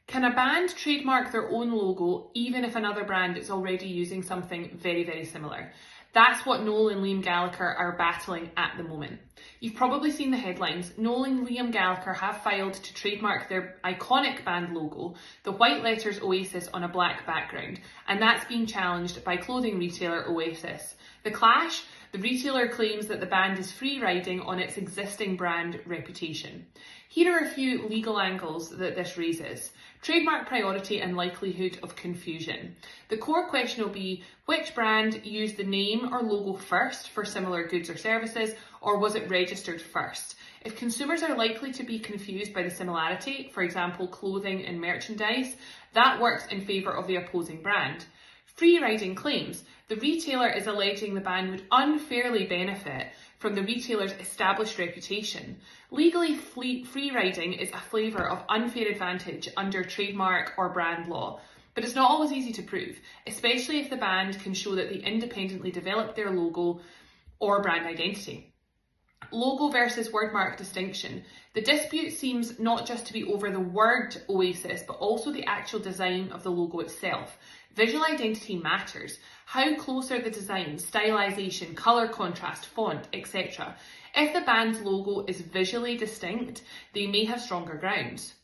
Can a band trademark their own logo even if another brand is already using something very, very similar? That's what Noel and Liam Gallagher are battling at the moment. You've probably seen the headlines. Noel and Liam Gallagher have filed to trademark their iconic band logo, the white letters Oasis on a black background, and that's being challenged by clothing retailer Oasis. The clash? The retailer claims that the band is free riding on its existing brand reputation. Here are a few legal angles that this raises. Trademark priority and likelihood of confusion. The core question will be, which brand used the name or logo first for similar goods or services, or was it registered first? If consumers are likely to be confused by the similarity, for example, clothing and merchandise, that works in favour of the opposing brand. Free riding claims. The retailer is alleging the band would unfairly benefit from the retailer's established reputation. Legally, free riding is a flavour of unfair advantage under trademark or brand law, but it's not always easy to prove, especially if the band can show that they independently developed their logo or brand identity. Logo versus wordmark distinction. The dispute seems not just to be over the word Oasis, but also the actual design of the logo itself. Visual identity matters. How close are the designs, stylisation, colour contrast, font, etc. If the band's logo is visually distinct, they may have stronger grounds.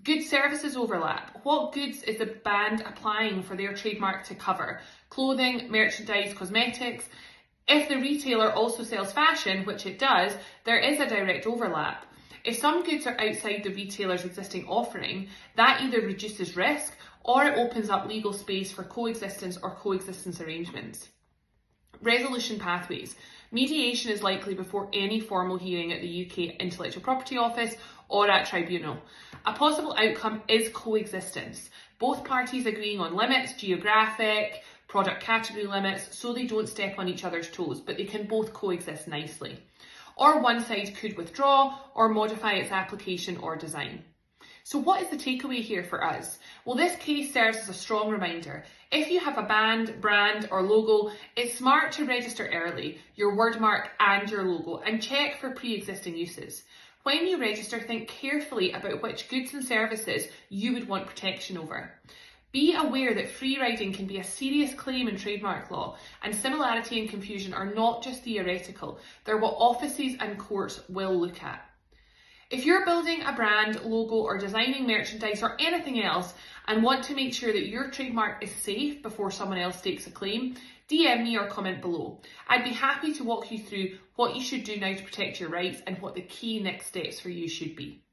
Goods services overlap. What goods is the band applying for their trademark to cover? Clothing, merchandise, cosmetics. If the retailer also sells fashion, which it does, there is a direct overlap. If some goods are outside the retailer's existing offering, that either reduces risk or it opens up legal space for coexistence or coexistence arrangements. Resolution pathways. Mediation is likely before any formal hearing at the UK Intellectual Property Office or at tribunal. A possible outcome is coexistence. Both parties agreeing on limits, geographic, product category limits, so they don't step on each other's toes, but they can both coexist nicely. Or one side could withdraw or modify its application or design. So what is the takeaway here for us? Well, this case serves as a strong reminder. If you have a band, brand or logo, it's smart to register early, your wordmark and your logo, and check for pre-existing uses. When you register, think carefully about which goods and services you would want protection over. Be aware that free riding can be a serious claim in trademark law, and similarity and confusion are not just theoretical, they're what offices and courts will look at. If you're building a brand, logo or designing merchandise or anything else and want to make sure that your trademark is safe before someone else stakes a claim, DM me or comment below. I'd be happy to walk you through what you should do now to protect your rights and what the key next steps for you should be.